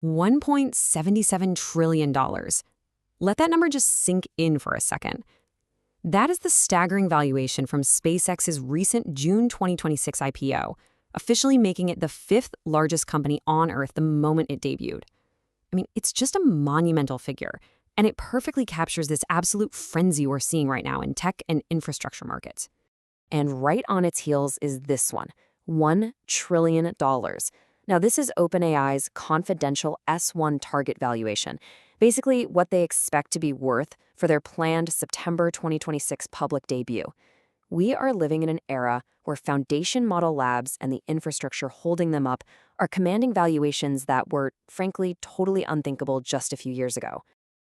$1.77 trillion. Let that number just sink in for a second. That is the staggering valuation from SpaceX's recent June 2026 IPO, officially making it the fifth largest company on Earth the moment it debuted. I mean, it's just a monumental figure, and it perfectly captures this absolute frenzy we're seeing right now in tech and infrastructure markets. And right on its heels is this one, $1 trillion. Now, this is OpenAI's confidential S1 target valuation, basically what they expect to be worth for their planned September 2026 public debut. We are living in an era where foundation model labs and the infrastructure holding them up are commanding valuations that were, frankly, totally unthinkable just a few years ago.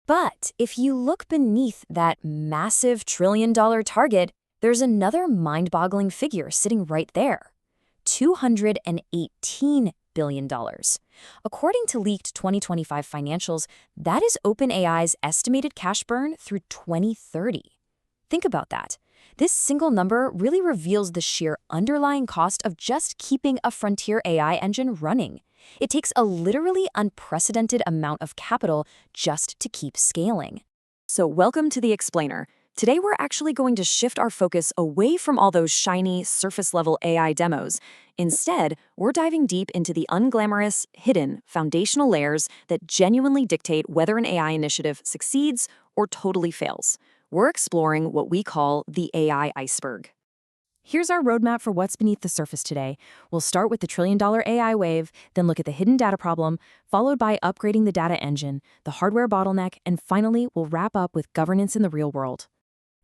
But if you look beneath that massive trillion-dollar target, there's another mind-boggling figure sitting right there, $218 billion. According to leaked 2025 financials, that is OpenAI's estimated cash burn through 2030. Think about that. This single number really reveals the sheer underlying cost of just keeping a frontier AI engine running. It takes a literally unprecedented amount of capital just to keep scaling. So welcome to The Explainer. Today we're actually going to shift our focus away from all those shiny, surface-level AI demos. Instead, we're diving deep into the unglamorous, hidden, foundational layers that genuinely dictate whether an AI initiative succeeds or totally fails. We're exploring what we call the AI iceberg. Here's our roadmap for what's beneath the surface today. We'll start with the trillion-dollar AI wave, then look at the hidden data problem, followed by upgrading the data engine, the hardware bottleneck, and finally, we'll wrap up with governance in the real world.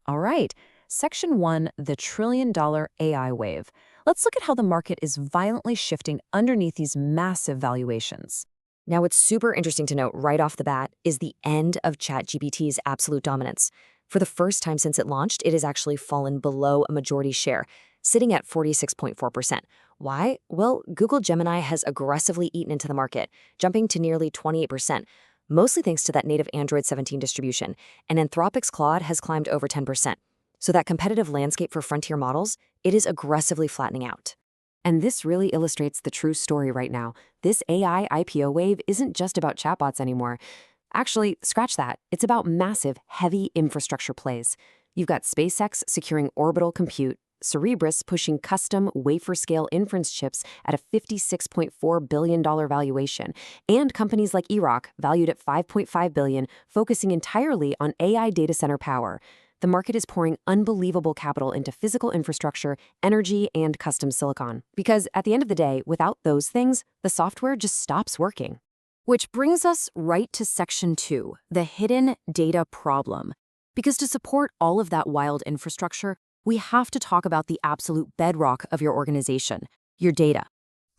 All right, Section 1, the trillion-dollar AI wave. Let's look at how the market is violently shifting underneath these massive valuations. Now, what's super interesting to note right off the bat is the end of ChatGPT's absolute dominance. For the first time since it launched, it has actually fallen below a majority share, sitting at 46.4%. Why? Well, Google Gemini has aggressively eaten into the market, jumping to nearly 28%, mostly thanks to that native Android 17 distribution, and Anthropic's Claude has climbed over 10%. So that competitive landscape for frontier models, it is aggressively flattening out. And this really illustrates the true story right now. This AI IPO wave isn't just about chatbots anymore. Actually, scratch that. It's about massive, heavy infrastructure plays. You've got SpaceX securing orbital compute, Cerebras pushing custom wafer-scale inference chips at a $56.4 billion valuation, and companies like eRock, valued at $5.5 billion, focusing entirely on AI data center power. The market is pouring unbelievable capital into physical infrastructure, energy, and custom silicon. Because at the end of the day, without those things, the software just stops working. Which brings us right to Section 2, the hidden data problem. Because to support all of that wild infrastructure, we have to talk about the absolute bedrock of your organization, your data.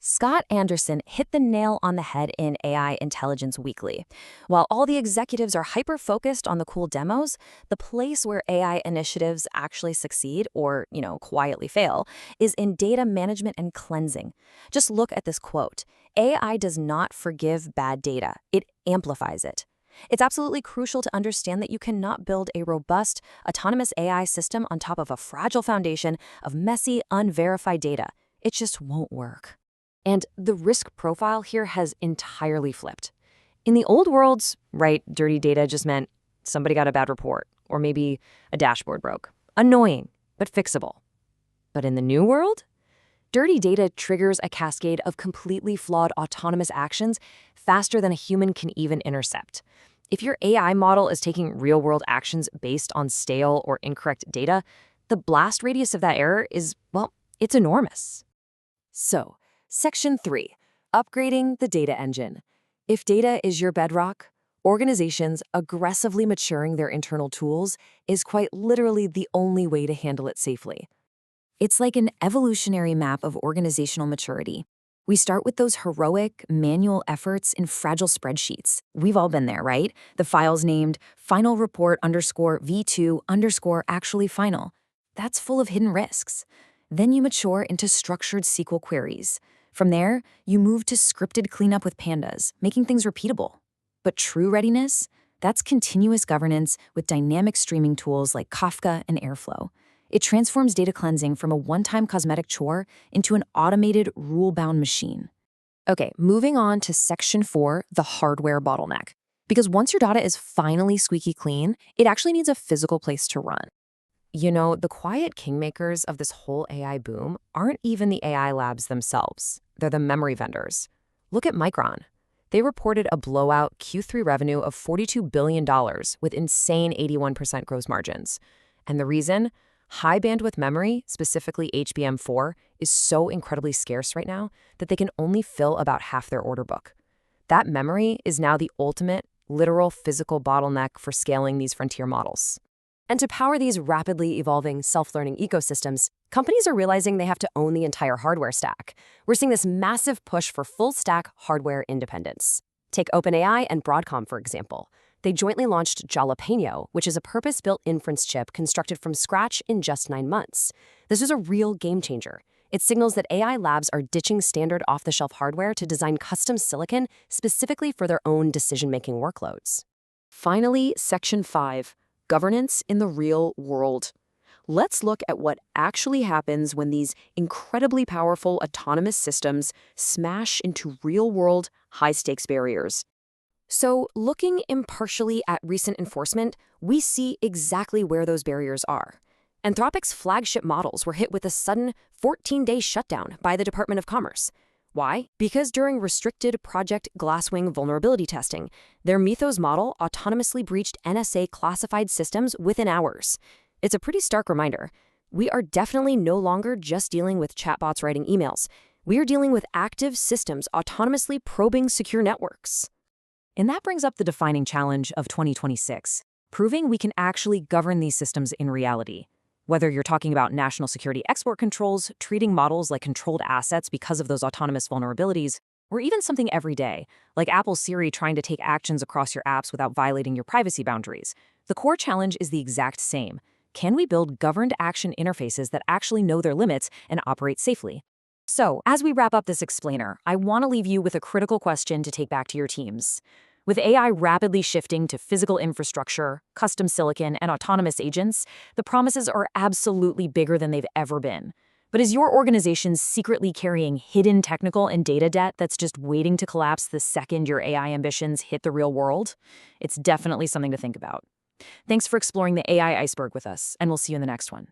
Scott Anderson hit the nail on the head in AI Intelligence Weekly. While all the executives are hyper-focused on the cool demos, the place where AI initiatives actually succeed or, quietly fail is in data management and cleansing. Just look at this quote. AI does not forgive bad data. It amplifies it. It's absolutely crucial to understand that you cannot build a robust, autonomous AI system on top of a fragile foundation of messy, unverified data. It just won't work. And the risk profile here has entirely flipped. In the old worlds, dirty data just meant somebody got a bad report, or maybe a dashboard broke. Annoying, but fixable. But in the new world, dirty data triggers a cascade of completely flawed autonomous actions faster than a human can even intercept. If your AI model is taking real-world actions based on stale or incorrect data, the blast radius of that error is, it's enormous. So, Section 3, upgrading the data engine. If data is your bedrock, organizations aggressively maturing their internal tools is quite literally the only way to handle it safely. It's like an evolutionary map of organizational maturity. We start with those heroic, manual efforts in fragile spreadsheets. We've all been there, right? The files named final report _V2 actually final. That's full of hidden risks. Then you mature into structured SQL queries. From there, you move to scripted cleanup with pandas, making things repeatable. But true readiness? That's continuous governance with dynamic streaming tools like Kafka and Airflow. It transforms data cleansing from a one-time cosmetic chore into an automated, rule-bound machine. Okay, moving on to section 4, the hardware bottleneck. Because once your data is finally squeaky clean, it actually needs a physical place to run. The quiet kingmakers of this whole AI boom aren't even the AI labs themselves. They're the memory vendors. Look at Micron. They reported a blowout Q3 revenue of $42 billion with insane 81% gross margins. And the reason? High bandwidth memory, specifically HBM4, is so incredibly scarce right now that they can only fill about half their order book. That memory is now the ultimate, literal physical bottleneck for scaling these frontier models. And to power these rapidly evolving self-learning ecosystems, companies are realizing they have to own the entire hardware stack. We're seeing this massive push for full-stack hardware independence. Take OpenAI and Broadcom, for example. They jointly launched Jalapeno, which is a purpose-built inference chip constructed from scratch in just 9 months. This is a real game changer. It signals that AI labs are ditching standard off-the-shelf hardware to design custom silicon specifically for their own decision-making workloads. Finally, Section 5. Governance in the real world. Let's look at what actually happens when these incredibly powerful autonomous systems smash into real-world, high-stakes barriers. So, looking impartially at recent enforcement, we see exactly where those barriers are. Anthropic's flagship models were hit with a sudden 14-day shutdown by the Department of Commerce. Why? Because during restricted Project Glasswing vulnerability testing, their Mythos model autonomously breached NSA-classified systems within hours. It's a pretty stark reminder. We are definitely no longer just dealing with chatbots writing emails. We are dealing with active systems autonomously probing secure networks. And that brings up the defining challenge of 2026, proving we can actually govern these systems in reality. Whether you're talking about national security export controls, treating models like controlled assets because of those autonomous vulnerabilities, or even something everyday, like Apple Siri trying to take actions across your apps without violating your privacy boundaries, the core challenge is the exact same. Can we build governed action interfaces that actually know their limits and operate safely? So, as we wrap up this explainer, I want to leave you with a critical question to take back to your teams. With AI rapidly shifting to physical infrastructure, custom silicon, and autonomous agents, the promises are absolutely bigger than they've ever been. But is your organization secretly carrying hidden technical and data debt that's just waiting to collapse the second your AI ambitions hit the real world? It's definitely something to think about. Thanks for exploring the AI iceberg with us, and we'll see you in the next one.